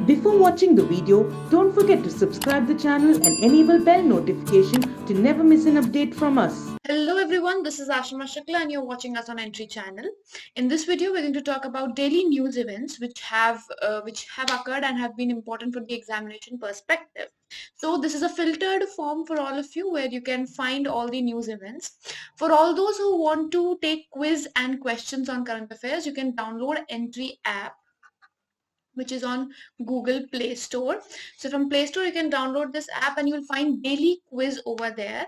Before watching the video, don't forget to subscribe the channel and enable bell notification to never miss an update from us. Hello everyone, this is Ashima Shukla and you're watching us on Entry channel. In this video, we're going to talk about daily news events which have occurred and have been important for the examination perspective. So this is a filtered form for all of you where you can find all the news events. For all those who want to take quiz and questions on current affairs, you can download Entry app which is on Google Play Store. So from Play Store, you can download this app and you'll find daily quiz over there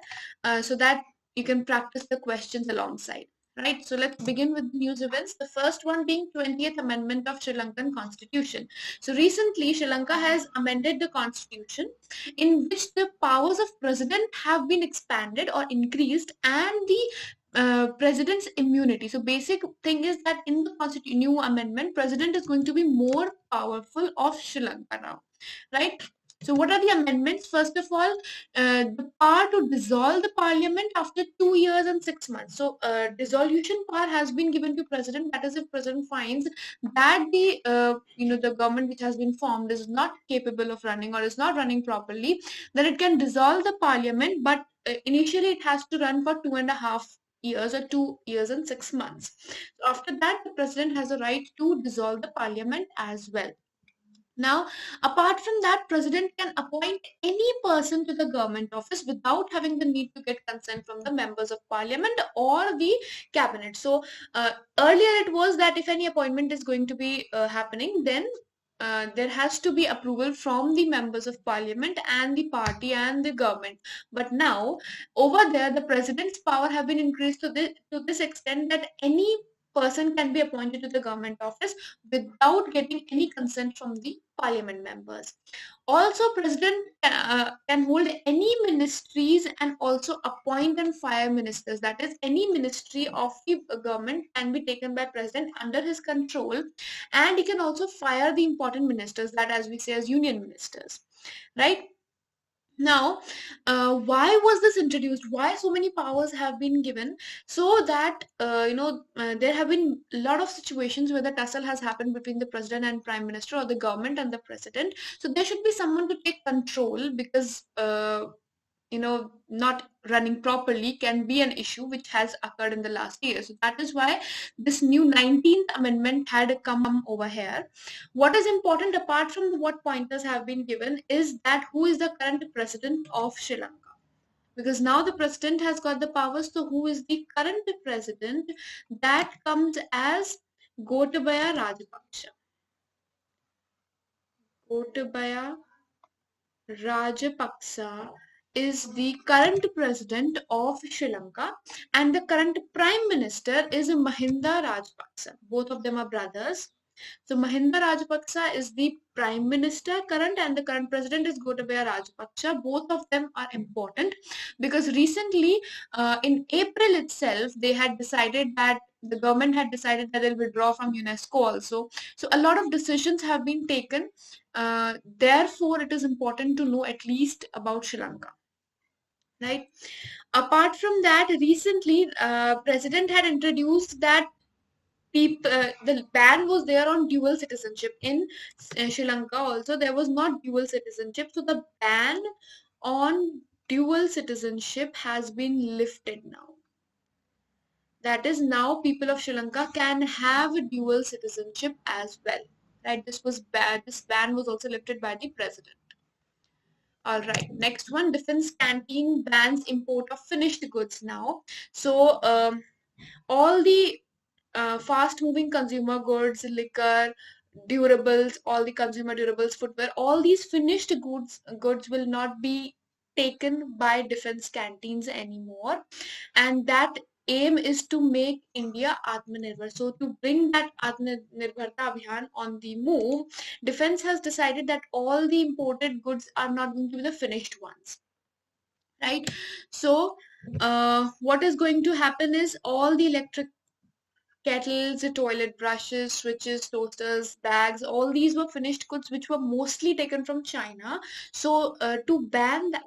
so that you can practice the questions alongside. Right, so let's begin with the news events. The first one being 20th Amendment of Sri Lankan Constitution. So recently, Sri Lanka has amended the constitution in which the powers of president have been expanded or increased and the president's immunity. So basic thing is that in the new amendment, president is going to be more powerful of Sri Lanka now, right? So what are the amendments? First of all, the power to dissolve the parliament after 2 years and 6 months. So dissolution power has been given to president. That is, if president finds that the government which has been formed is not capable of running or is not running properly, then it can dissolve the parliament. But initially, it has to run for 2.5 years or 2 years and 6 months. So after that, the president has a right to dissolve the parliament as well. Now, apart from that, president can appoint any person to the government office without having the need to get consent from the members of parliament or the cabinet. So earlier it was that if any appointment is going to be happening, then there has to be approval from the members of parliament and the party and the government. But now, over there, the president's power have been increased to this extent that any person can be appointed to the government office without getting any consent from the parliament members. Also, president can hold any ministries and also appoint and fire ministers. That is, any ministry of the government can be taken by president under his control, and he can also fire the important ministers, that as we say as union ministers, right? Now, why was this introduced? Why so many powers have been given? So that there have been a lot of situations where the tussle has happened between the president and prime minister, or the government and the president. So there should be someone to take control, because not running properly can be an issue which has occurred in the last year. So that is why this new 19th amendment had come over here. What is important, apart from what pointers have been given, is that who is the current president of Sri Lanka, because now the president has got the powers. So who is the current president? That comes as Gotabaya Rajapaksa. Gotabaya Rajapaksa is the current president of Sri Lanka, and the current prime minister is Mahinda Rajapaksa. Both of them are brothers. So Mahinda Rajapaksa is the prime minister current, and the current president is Gotabaya Rajapaksa. Both of them are important because recently in April itself, they had decided that the government had decided that they'll withdraw from UNESCO also. So a lot of decisions have been taken. Therefore, it is important to know at least about Sri Lanka, right? Apart from that, recently, president had introduced that the ban was there on dual citizenship in Sri Lanka. Also, there was not dual citizenship, so the ban on dual citizenship has been lifted now. That is, now people of Sri Lanka can have dual citizenship as well, right? This ban was also lifted by the president. All right, next one, defense canteen bans import of finished goods now. So all the fast moving consumer goods, liquor, durables, all the consumer durables, footwear, all these finished goods will not be taken by defense canteens anymore, and that aim is to make India Atmanirbhar. So to bring that Atmanirbharta Abhiyan on the move, defense has decided that all the imported goods are not going to be the finished ones, right? So what is going to happen is all the electric kettles, toilet brushes, switches, toasters, bags, all these were finished goods which were mostly taken from China. So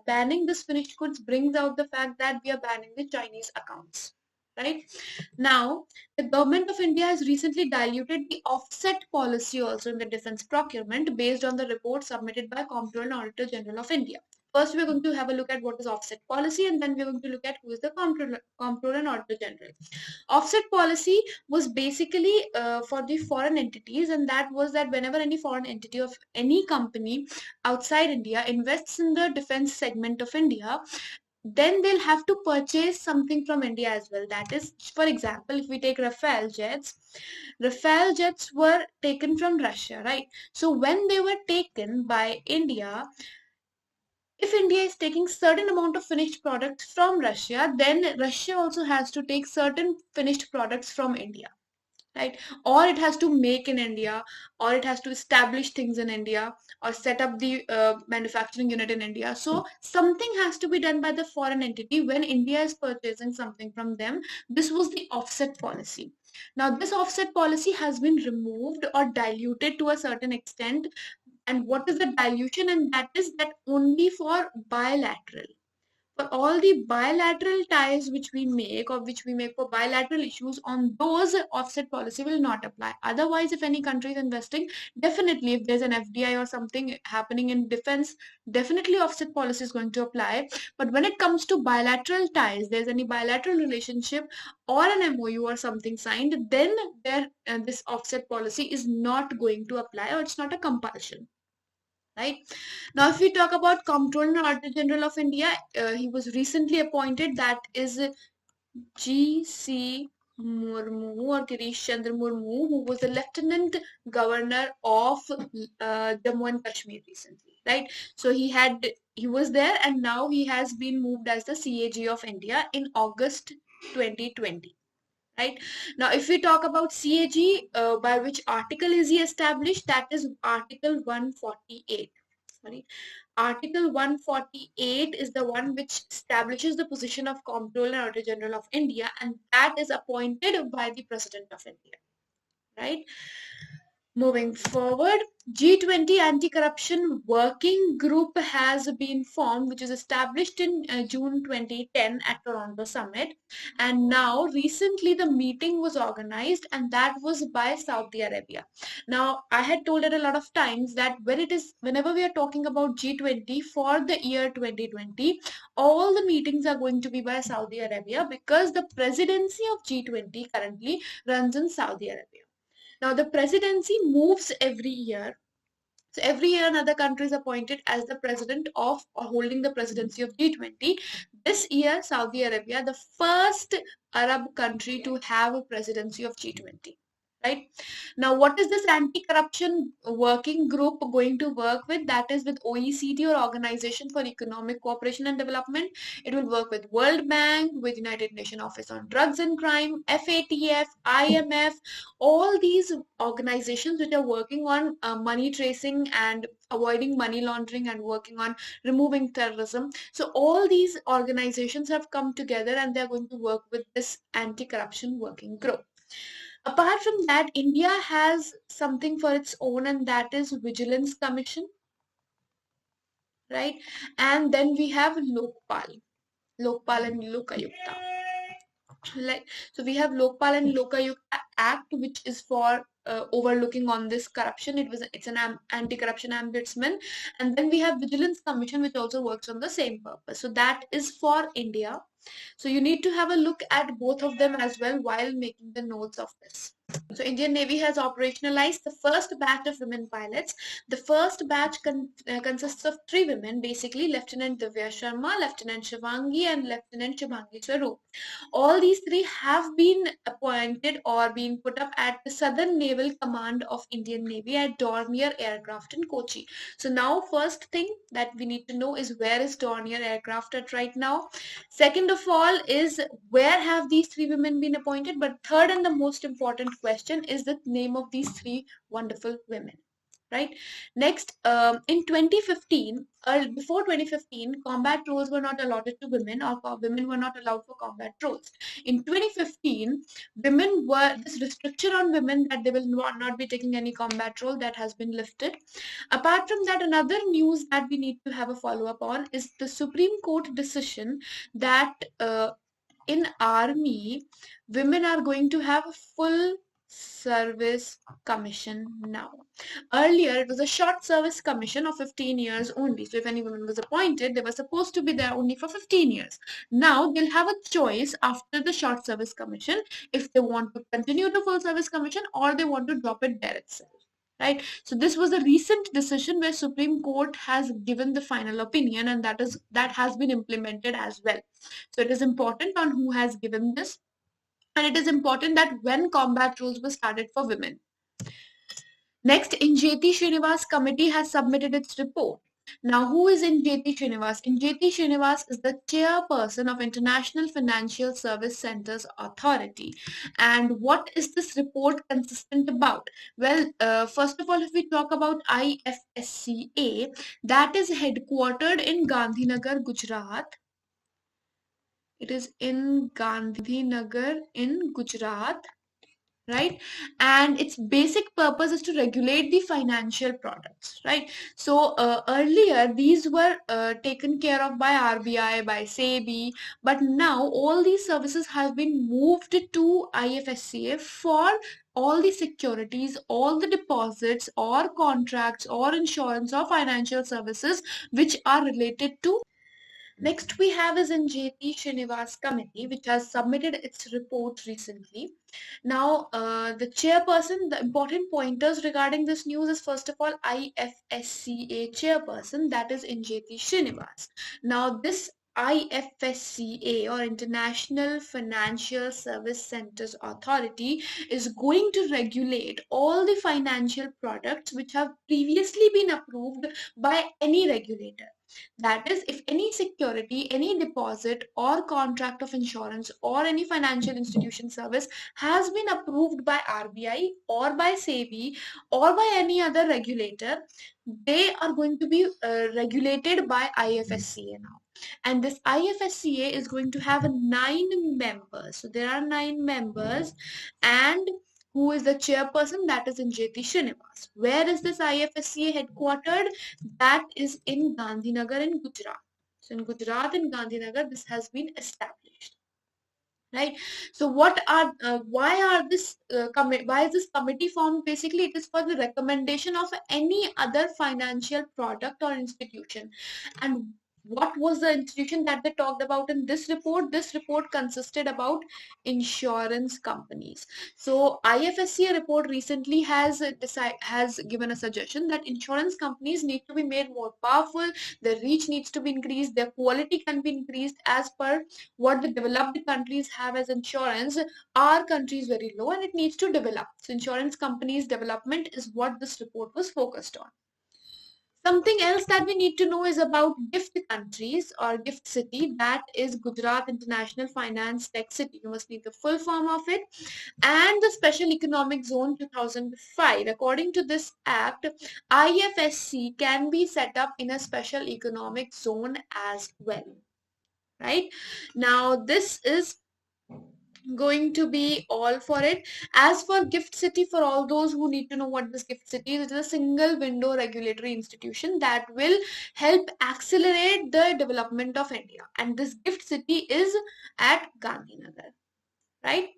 banning this finished goods brings out the fact that we are banning the Chinese accounts. right? Now, the government of India has recently diluted the offset policy also in the defense procurement based on the report submitted by Comptroller and Auditor General of India. First, we're going to have a look at what is offset policy, and then we're going to look at who is the Comptroller and Auditor General. Offset policy was basically for the foreign entities, and that was that whenever any foreign entity of any company outside India invests in the defense segment of India, then they'll have to purchase something from India as well. That is, for example, if we take Rafale jets were taken from Russia, right? So when they were taken by India, if India is taking certain amount of finished products from Russia, then Russia also has to take certain finished products from India, right? Or it has to make in India, or it has to establish things in India, or set up the manufacturing unit in India. So something has to be done by the foreign entity when India is purchasing something from them. This was the offset policy. Now, this offset policy has been removed or diluted to a certain extent. And what is the dilution? And that is that only for bilateral. For all the bilateral ties which we make or which we make for bilateral issues, on those offset policy will not apply. Otherwise, if any country is investing, definitely if there's an FDI or something happening in defense, definitely offset policy is going to apply. But when it comes to bilateral ties, there's any bilateral relationship or an MOU or something signed, then this offset policy is not going to apply, or it's not a compulsion. Right. Now, if we talk about Comptroller and Auditor General of India, he was recently appointed. That is G.C. Murmu or Girish Chandra Murmu, who was the Lieutenant Governor of Jammu and Kashmir recently. Right. So he was there, and now he has been moved as the CAG of India in August 2020. Right. Now, if we talk about CAG, by which article is he established? That is Article 148. Sorry. Article 148 is the one which establishes the position of Comptroller and Auditor General of India, and that is appointed by the President of India. Right. Moving forward, G20 Anti-Corruption Working Group has been formed, which is established in June 2010 at Toronto Summit. And now recently the meeting was organized, and that was by Saudi Arabia. Now, I had told it a lot of times that whenever we are talking about G20 for the year 2020, all the meetings are going to be by Saudi Arabia, because the presidency of G20 currently runs in Saudi Arabia. Now, the presidency moves every year. So every year another country is appointed as the president of or holding the presidency of G20. This year, Saudi Arabia, the first Arab country to have a presidency of G20. Right. Now, what is this anti-corruption working group going to work with? That is with OECD, or Organization for Economic Cooperation and Development. It will work with World Bank, with United Nations Office on Drugs and Crime, FATF, IMF, all these organizations which are working on money tracing and avoiding money laundering and working on removing terrorism. So all these organizations have come together, and they're going to work with this anti-corruption working group. Apart from that, India has something for its own, and that is Vigilance Commission, right? And then we have Lokpal and Lokayukta. So we have Lokpal and Lokayukta Act, which is for overlooking on this corruption. It's an anti-corruption ombudsman, and then we have Vigilance Commission, which also works on the same purpose. So that is for India. So you need to have a look at both of them as well while making the notes of this. So Indian Navy has operationalized the first batch of women pilots. The first batch consists of 3 women, basically Lieutenant Divya Sharma, Lieutenant Shivangi, and Lieutenant Shubhangi Swaroop. All these 3 have been appointed or been put up at the Southern Naval Command of Indian Navy at Dornier Aircraft in Kochi. So now, first thing that we need to know is, where is Dornier Aircraft at right now? Second of all is, where have these 3 women been appointed? But third and the most important question is the name of these 3 wonderful women. Right. Next, in 2015, before 2015, combat roles were not allotted to women, or women were not allowed for combat roles. In 2015, this restriction on women that they will not be taking any combat role, that has been lifted. Apart from that, another news that we need to have a follow-up on is the Supreme Court decision that in army, women are going to have a full service commission now. Earlier, it was a short service commission of 15 years only. So if any woman was appointed, they were supposed to be there only for 15 years. Now they'll have a choice after the short service commission if they want to continue the full service commission or they want to drop it there itself. Right. So this was a recent decision where Supreme Court has given the final opinion, and that has been implemented as well. So it is important on who has given this, and it is important that when combat rules were started for women. Next, Injeti Srinivas committee has submitted its report. Now, who is Injeti Srinivas? Injeti Srinivas is the chairperson of International Financial Service Centers Authority. And what is this report consistent about? Well, first of all, if we talk about IFSCA, that is headquartered in Gandhinagar, Gujarat. It is in Gandhinagar in Gujarat, right? And its basic purpose is to regulate the financial products, right? So earlier these were taken care of by RBI, by SEBI, but now all these services have been moved to IFSCA for all the securities, all the deposits or contracts or insurance or financial services which are related to. Next we have is Injeti Srinivas committee, which has submitted its report recently. Now, the chairperson, the important pointers regarding this news is first of all IFSCA chairperson, that is Injeti Srinivas. Now, this IFSCA or International Financial Service Centers Authority is going to regulate all the financial products which have previously been approved by any regulator. That is, if any security, any deposit or contract of insurance or any financial institution service has been approved by RBI or by SEBI or by any other regulator, they are going to be regulated by IFSCA now. And this IFSCA is going to have 9 members. So there are 9 members, and who is the chairperson? That is Injeti Srinivas. Where is this IFSCA headquartered? That is in Gandhinagar in Gujarat. So in Gujarat, in Gandhinagar, this has been established. Right. So what are why is this committee formed? Basically, it is for the recommendation of any other financial product or institution. And what was the institution that they talked about in this report? This report consisted about insurance companies. So IFSCA report recently has given a suggestion that insurance companies need to be made more powerful, their reach needs to be increased, their quality can be increased as per what the developed countries have as insurance. Our country is very low and it needs to develop. So insurance companies development is what this report was focused on. Something else that we need to know is about GIFT countries or GIFT city, that is Gujarat International Finance Tech City. You must need the full form of it. And the Special Economic Zone 2005. According to this act, IFSC can be set up in a special economic zone as well. Right? Now, this is going to be all for it. As for GIFT City, for all those who need to know what this GIFT City is, it is a single window regulatory institution that will help accelerate the development of India. And this GIFT City is at Gandhinagar, right?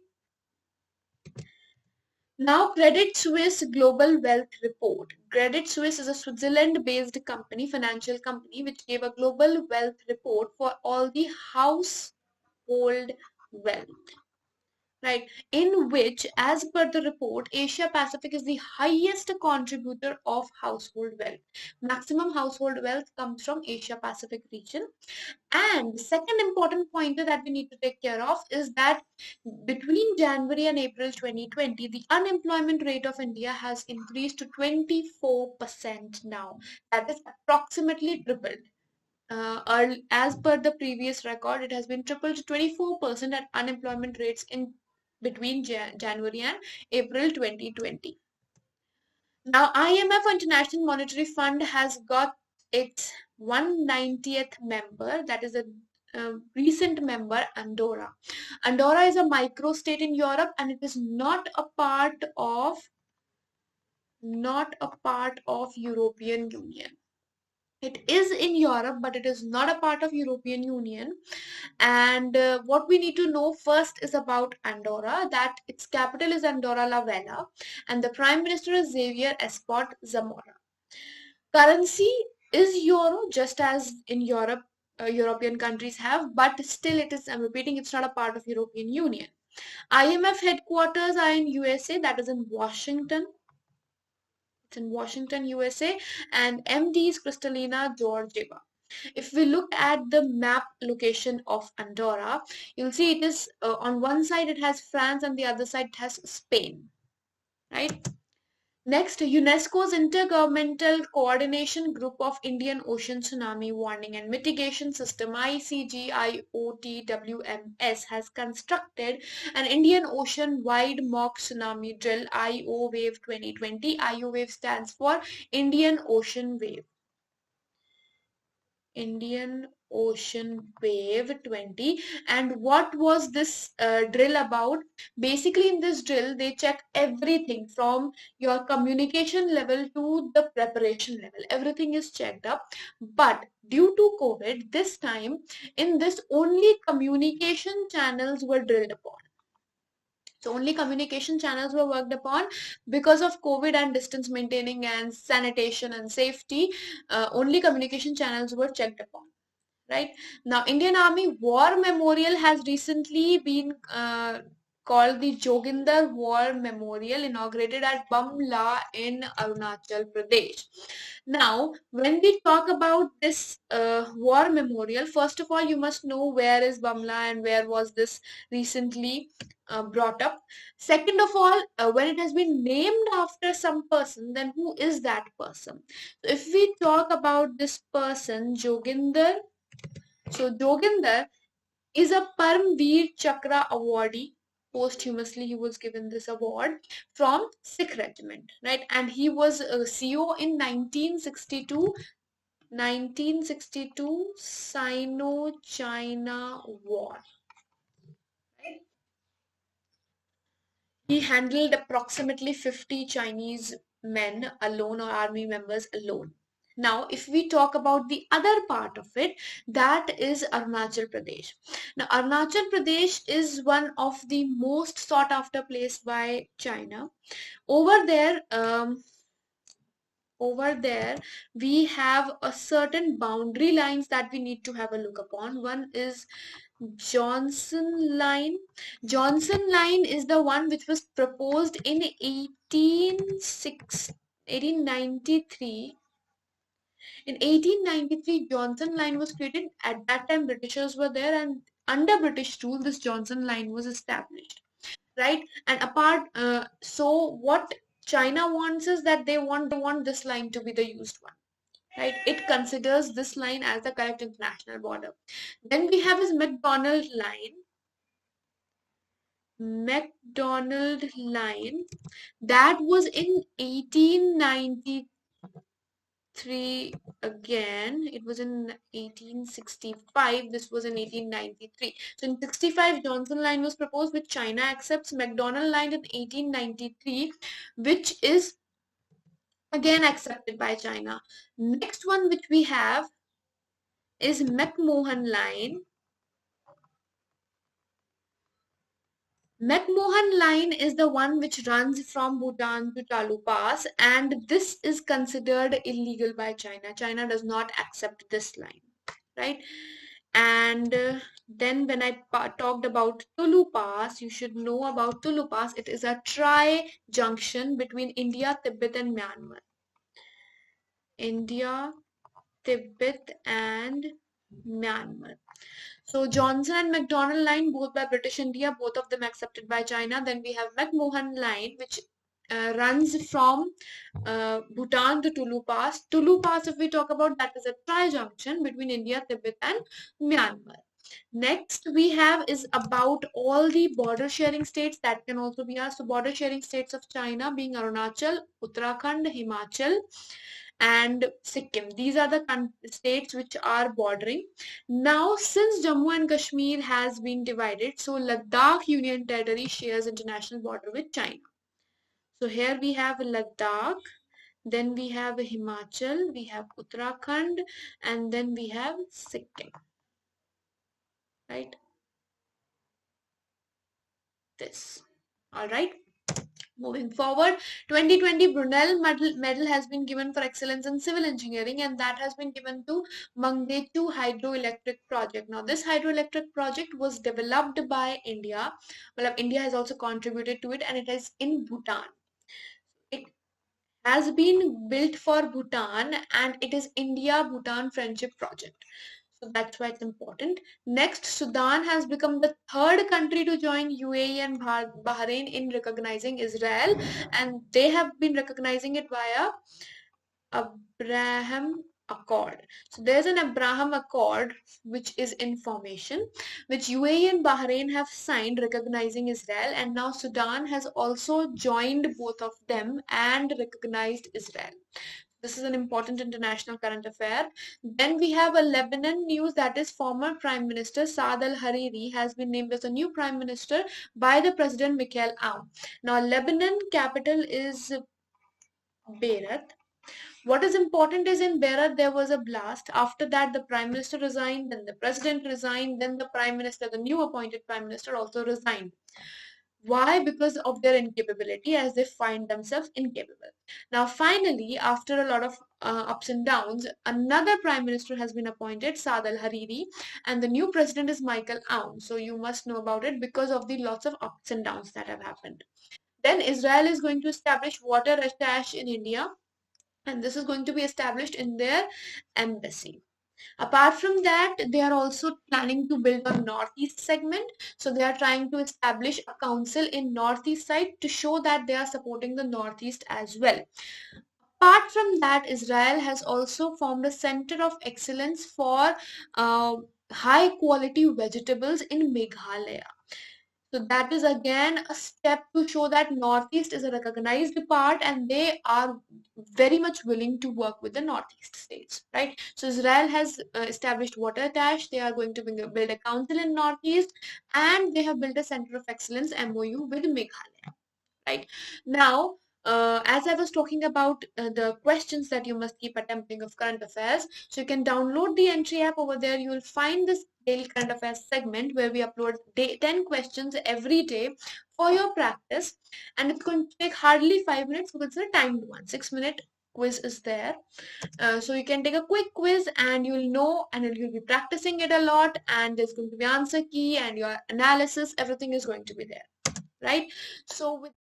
Now, Credit Suisse Global Wealth Report. Credit Suisse is a Switzerland-based company, financial company, which gave a global wealth report for all the household wealth. Right, in which, as per the report, Asia Pacific is the highest contributor of household wealth. Maximum household wealth comes from Asia Pacific region. And the second important pointer that we need to take care of is that between January and April 2020, the unemployment rate of India has increased to 24% now. That is approximately tripled. As per the previous record, it has been tripled to 24% at unemployment rates in between January and April 2020. Now, IMF, International Monetary Fund, has got its 190th member, that is a recent member, Andorra. Andorra is a microstate in Europe and it is not a part of European Union. It is in Europe, but it is not a part of European Union. And what we need to know first is about Andorra, that its capital is Andorra la Vella, and the Prime Minister is Xavier Espot Zamora. Currency is euro, just as in Europe, European countries have, but still it is, I'm repeating, it's not a part of European Union. IMF headquarters are in USA, that is in Washington. It's in Washington, USA, and MD is Kristalina Georgieva. If we look at the map location of Andorra, you'll see it is on one side it has France and the other side it has Spain, right? Next, UNESCO's Intergovernmental Coordination Group of Indian Ocean Tsunami Warning and Mitigation System ICGIOTWMS has constructed an Indian Ocean-wide mock tsunami drill IO Wave 2020. IO Wave stands for Indian Ocean Wave. Indian Ocean Wave 20. And what was this drill about? Basically, in this drill, they check everything from your communication level to the preparation level. Everything is checked up. But due to COVID, this time, in this, only communication channels were drilled upon. So only communication channels were worked upon because of COVID and distance maintaining and sanitation and safety. Only communication channels were checked upon. Right now, Indian Army War Memorial has recently been called the Joginder War Memorial, inaugurated at Bamla in Arunachal Pradesh. Now, when we talk about this war memorial, first of all, you must know where is Bamla and where was this recently brought up. Second of all, when it has been named after some person, then who is that person? So if we talk about this person, Joginder, so Joginder is a Paramveer Chakra awardee. Posthumously, he was given this award from Sikh regiment, right? And he was a CO in 1962 Sino-China War. Right? He handled approximately 50 Chinese men alone or army members alone. Now, if we talk about the other part of it, that is Arunachal Pradesh. Now, Arunachal Pradesh is one of the most sought after place by China. Over there, we have a certain boundary lines that we need to have a look upon. One is Johnson line. Johnson line is the one which was proposed in 1893. In 1893, Johnson line was created. At that time, Britishers were there, and under British rule, this Johnson line was established. Right? And apart, so what China wants is that they want this line to be the used one. Right? It considers this line as the correct international border. Then we have his McDonald line. McDonald line that was in 1893 again. It was in 1865. This was in 1893. So in 65, Johnson line was proposed, which China accepts. McDonald line in 1893, which is again accepted by China. Next one which we have is McMahon line. McMahon line is the one which runs from Bhutan to Talu Pass, and this is considered illegal by China. China does not accept this line, right? And then when I talked about Tulu Pass, you should know about Tulu Pass. It is a tri-junction between India, Tibet and Myanmar. India, Tibet and Myanmar. So Johnson and McDonald line, both by British India, both of them accepted by China. Then we have McMahon line, which runs from Bhutan to Tulu Pass. Tulu Pass, if we talk about, that is a tri-junction between India, Tibet and Myanmar. Next we have is about all the border sharing states that can also be asked. So border sharing states of China being Arunachal, Uttarakhand, Himachal, and Sikkim. These are the states which are bordering. Now, since Jammu and Kashmir has been divided, so Ladakh Union Territory shares international border with China. So here we have Ladakh. then we have Himachal, we have Uttarakhand, and then we have Sikkim, right? This. All right. Moving forward, 2020 Brunel medal has been given for excellence in civil engineering, and that has been given to Mangdechu hydroelectric project. Now, this hydroelectric project was developed by India. Well, India has also contributed to it, and it is in Bhutan. It has been built for Bhutan, and it is India-Bhutan friendship project. So that's why it's important. Next, Sudan has become the third country to join UAE and Bahrain in recognizing Israel, and they have been recognizing it via Abraham Accord. So there's an Abraham Accord which is in formation, which UAE and Bahrain have signed recognizing Israel, and now Sudan has also joined both of them and recognized Israel. This is an important international current affair. Then we have a Lebanon news, that is former Prime Minister Saad al-Hariri has been named as the new Prime Minister by the President Michel Aoun. Now Lebanon capital is Beirut. What is important is in Beirut there was a blast. After that the Prime Minister resigned, then the President resigned, then the Prime Minister, the new appointed Prime Minister also resigned. Why? Because of their incapability, as they find themselves incapable. Now, finally, after a lot of ups and downs, another prime minister has been appointed, Saad al-Hariri, and the new president is Michael Aoun. So you must know about it because of the lots of ups and downs that have happened. Then Israel is going to establish water attache in India, and this is going to be established in their embassy. Apart from that, they are also planning to build a northeast segment. So they are trying to establish a council in northeast side to show that they are supporting the northeast as well. Apart from that, Israel has also formed a center of excellence for high quality vegetables in Meghalaya. So that is again a step to show that Northeast is a recognized part, and they are very much willing to work with the Northeast states, right? So Israel has established water attache. They are going to build a council in Northeast, and they have built a center of excellence MOU with Meghalaya, right? Now, as I was talking about the questions that you must keep attempting of current affairs, so you can download the entry app. Over there you will find this daily current affairs segment where we upload 10 questions every day for your practice, and it's going to take hardly 5 minutes because it's a timed one. 6-minute quiz is there, so you can take a quick quiz and you'll know, and you'll be practicing it a lot, and there's going to be answer key and your analysis, everything is going to be there, right? So with